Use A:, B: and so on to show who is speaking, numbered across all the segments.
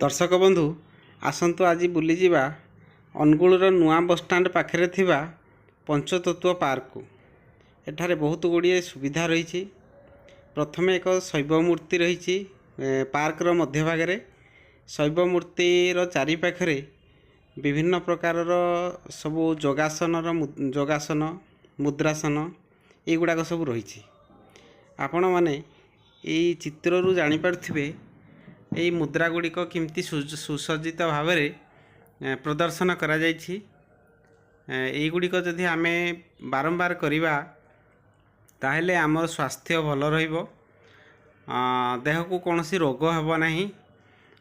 A: दर्शक बंधु आसतु आज बुलीजा अनुगुलर नुआ बसस्टाण्ड पाखे थिबा पंचतत्व पार्क को। एठारे बहुत गुड़िए सुविधा रही। प्रथम एक शैव मूर्ति रही पार्कर मध्य भागे। शैव मूर्तिर चारिपाखे विभिन्न प्रकार सबू जोगासन मुद्रासन युगुड़ाक सब रही। आपण मैंने यही चित्रु जानीपे यही मुद्रा गुड़िक किमती सुसज्जित भाव प्रदर्शन करा जाइछि। गुड़िक जदि आम बारंबार करवा ताहले आमर स्वास्थ्य भल रहिबो, देह को कौन सी रोग हेब नहीं,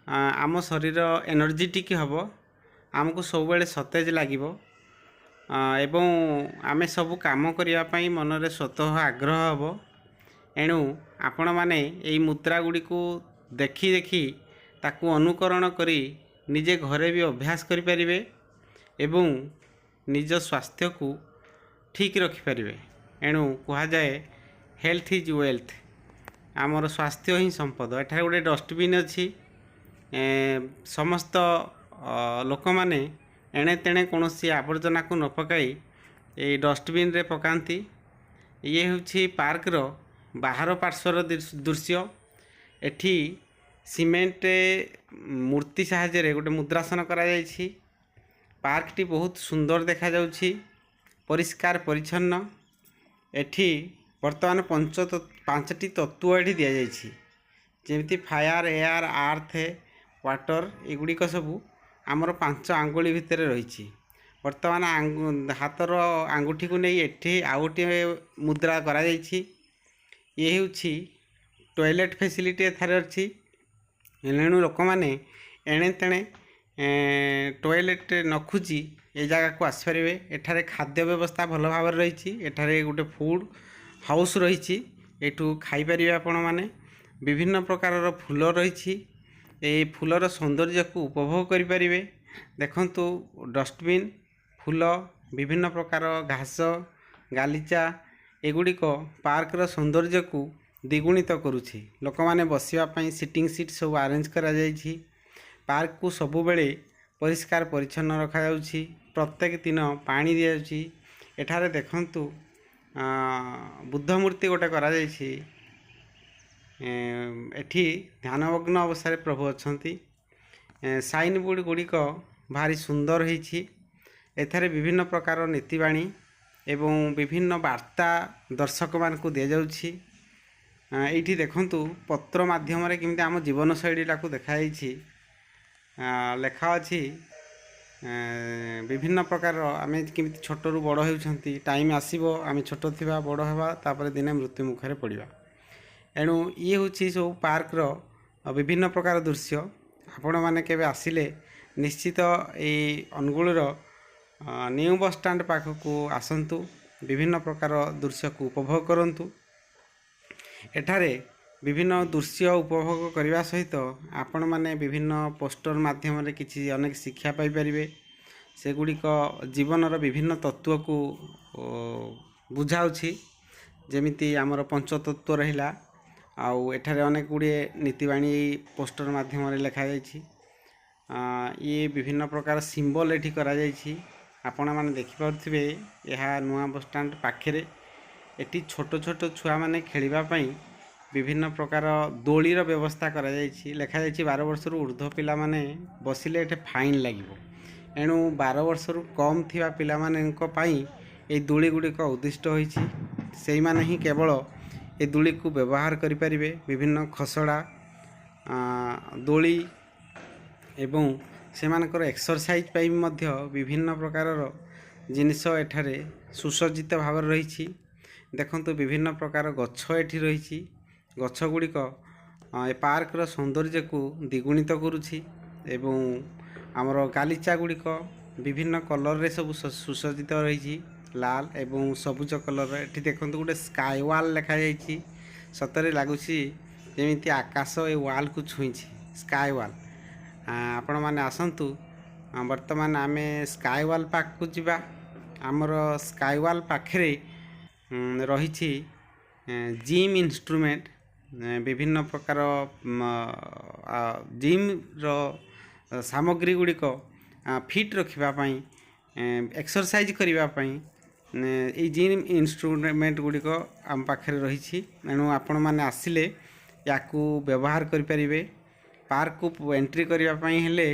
A: आम शरीर एनर्जेटिक हेब, आमको सब बेले सतेज लागिबो एवं आमे सब काम करने मनरे स्वतः आग्रह हेब। एणु आपण माने यही मुद्रा गुड़ी को देखी देखी ताकू अनुकरण करी निजे घरे भी अभ्यास करें एवं निज स्वास्थ्य को ठीक रखिपारे। एणु कह जाए हेल्थ इज वेल्थ, आमर स्वास्थ्य ही संपद। एठारे गोटे डस्टबिन अच्छी, समस्त लोक मैंने एणे तेणे कौन सी आवर्जना को न पकाई ये डस्टबिन रे पकाती। ये हूँ पार्कर बाहर पार्श्वर दृश्य। एठी सीमेंट मूर्ति साहाय्य गोटे मुद्रासन करा जाइछि। पार्क टी बहुत सुंदर देखा जाउछि, परिष्कार परिच्छन्न। एठी वर्तमान पांचटी तत्व एठी दिया जाइछि, जेमिति फायर एयर आर्थ वाटर। एगुड़िक सबू आमर 5 आंगुली भितर रही। वर्तमान हाथर आंगुठी को नहीं एठी आउ गोटे मुद्रा करा जाइछि। ये हूँ टॉयलेट फैसिलिटी एथारे अच्छी। एणु लोक मैंने एणे तेणे टॉयलेट न खोजी ए जगह को आसपारे। एठारे खाद्य व्यवस्था भल भाव रही। एठारे गोटे फूड हाउस रही, एठू खाईपारे आपण मैंने। विभिन्न प्रकार फूल रही, ये फूलर सौंदर्य को उपभोग करें। देखंतु डस्टबिन फूल विभिन्न प्रकार घास गालीचा एगुड़िक पार्कर सौंदर्य को द्विगुणित करुछि। लोक माने बसिया सिटिंग सीट सब अरेंज करा जाइछि। पार्क को सबु बेले परिष्कार परिच्छन्न रखा जाउछि। प्रत्येक दिन पानी दिया जाउछि। एठारे देखंतु बुद्ध मूर्ति गोटे करा जाइछि। एठी ध्यानमग्न अवस्था प्रभु अछंती। साइन बोर्ड गुड़िक भारी सुंदर होइछि। एथारे विभिन्न प्रकार नीतिवाणी एवं विभिन्न वार्ता दर्शक मान को दिया जाउछि। एठी देखंतु पत्र माध्यम रे किमती आम जीवन शैली को देखाई लेखा अच्छी। विभिन्न प्रकार आम किमती छोट रु बड़ होउछंती। टाइम आसीबो आम छोट थिबा बड़ हेबा तापर दिने मृत्यु मुखरे पड़िबा। एणु ये हूँ सब पार्क रो विभिन्न प्रकार दृश्य। आपण माने केबे आसिले निश्चित ये अनुगुलर न्यू बस स्टैंड पाखक आसंतु। विभिन्न प्रकार दृश्य को उपभोग करंतु। एठारे विभिन्न दृश्य उपभोग करने सहित आपण माने विभिन्न पोस्टर माध्यम किसी अनेक शिक्षा पाई परिबे। सेगुड़िक जीवनर विभिन्न तत्व को बुझाउछि, जेमिति आमर पंचतत्व रहिला। आउ एठारे अनेक गुड़िए नीतिवाणी पोस्टर माध्यम लिखा जाइछि। ये विभिन्न प्रकार सिंबल एठी करा जाइछि। आपण माने देखि पारुथिबे यह नुआ बस स्टैंड पाखे। एटी छोट छोट छुआ माने खेलिबा पई विभिन्न प्रकार दोलीर व्यवस्था करा जाइछि। लेखा जाइछि 12 वर्ष रु ऊर्ध्व पिला माने बसिले एठे फाइन लागिबो। एणु 12 वर्ष रु कम थिबा पिला मानेक पई ए दोली गुड़िक उद्दिष्ट होइछि। सेहि माने ही केवल ए दोली को व्यवहार करि परिबे। विभिन्न खसड़ा दोली एवं सेमानकर एक्सरसाइज पई मध्य विभिन्न प्रकार जिनिस एठारे सुसज्जित भाव रही। देखंतु विभिन्न प्रकार गछ एठी रही। गछ गुड़िक ए पार्कर सौंदर्य को द्विगुणित करुछि एवं आमर गालीचा गुड़िक विभिन्न कलर रे सब सुसज्जित रही। लाल एवं सबुज कलर। एठी देखंतु गोटे स्काई वॉल लिखा जाइछि। सतरे लागुछि जेमिति आकाश ए वॉल को छुईछि। स्काई वॉल आपण माने आसंतु। वर्तमान आमे स्काई वॉल पाक को जिबा। आमर स्काई वॉल पाखे रही जिम इंस्ट्रूमेंट विभिन्न प्रकार जिम रो ସାମଗ୍ରୀ ଗୁଡ଼ିକ ଫିଟ୍ ରଖିବା ପାଇଁ ଏକ୍ସରସାଇଜ୍ କରିବା ପାଇଁ ଏଇ ଜିମ୍ ଇନଷ୍ଟ୍ରୁମେଣ୍ଟ ଗୁଡ଼ିକ ଆମ ପାଖରେ ରହିଛି। ଏଣୁ ଆପଣମାନେ ଆସିଲେ ୟାକୁ ବ୍ୟବହାର କରିପାରିବେ। ପାର୍କକୁ ଏଣ୍ଟ୍ରି କରିବା ପାଇଁ ହେଲେ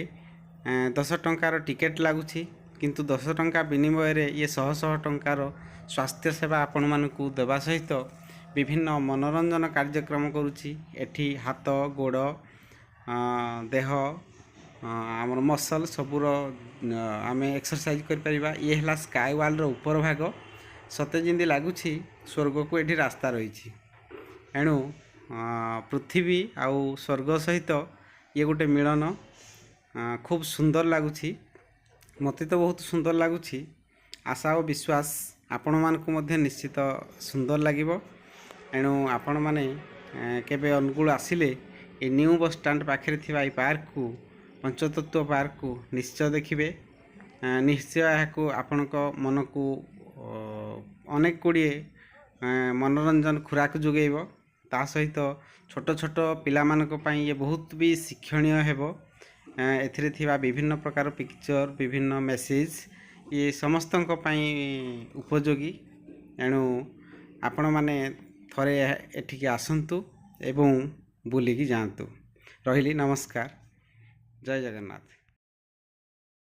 A: 10 ଟଙ୍କାର ଟିକେଟ୍ ଲାଗୁଛି, କିନ୍ତୁ 10 ଟଙ୍କା ବିନିମୟରେ ଇଏ ଶହ ଶହ ଟଙ୍କାର ସ୍ୱାସ୍ଥ୍ୟ ସେବା ଆପଣମାନଙ୍କୁ ଦେବା ସହିତ ବିଭିନ୍ନ ମନୋରଞ୍ଜନ କାର୍ଯ୍ୟକ୍ରମ କରୁଛି। ଏଠି ହାତ ଗୋଡ଼ ଦେହ ଆମର ମସଲ୍ ସବୁର ଆମେ ଏକ୍ସରସାଇଜ୍ କରିପାରିବା। ଇଏ ହେଲା ସ୍କାଏ ୱାଲ୍ର ଉପର ଭାଗ, ସତେ ଯେମିତି ଲାଗୁଛି ସ୍ୱର୍ଗକୁ ଏଠି ରାସ୍ତା ରହିଛି। ଏଣୁ ପୃଥିବୀ ଆଉ ସ୍ୱର୍ଗ ସହିତ ଇଏ ଗୋଟେ ମିଳନ, ଖୁବ୍ ସୁନ୍ଦର ଲାଗୁଛି। ମୋତେ ତ ବହୁତ ସୁନ୍ଦର ଲାଗୁଛି। ଆଶା ଓ ବିଶ୍ୱାସ ଆପଣମାନଙ୍କୁ ମଧ୍ୟ ନିଶ୍ଚିତ ସୁନ୍ଦର ଲାଗିବ। ଏଣୁ ଆପଣମାନେ କେବେ ଅନୁଗୁଳ ଆସିଲେ ଏ ନ୍ୟୁ ବସ୍ ଷ୍ଟାଣ୍ଡ ପାଖରେ ଥିବା এই ପାର୍କକୁ, ପଞ୍ଚତତ୍ତ୍ୱ ପାର୍କକୁ ନିଶ୍ଚୟ ଦେଖିବେ। ନିଶ୍ଚୟ ଏହାକୁ ଆପଣଙ୍କ ମନକୁ ଅନେକ ଗୁଡ଼ିଏ ମନୋରଞ୍ଜନ ଖୋରାକ ଯୋଗାଇବ। ତା ସହିତ ଛୋଟ ଛୋଟ ପିଲାମାନଙ୍କ ପାଇଁ ଇଏ ବହୁତ ବି ଶିକ୍ଷଣୀୟ ହେବ। ଏଥିରେ ଥିବା ବିଭିନ୍ନ ପ୍ରକାର ପିକ୍ଚର, ବିଭିନ୍ନ ମେସେଜ ଇଏ ସମସ୍ତଙ୍କ ପାଇଁ ଉପଯୋଗୀ। ଏଣୁ ଆପଣମାନେ ଥରେ ଏଠିକି ଆସନ୍ତୁ ଏବଂ ବୁଲିକି ଯାଆନ୍ତୁ। ରହିଲି, ନମସ୍କାର, ଜୟ ଜଗନ୍ନାଥ।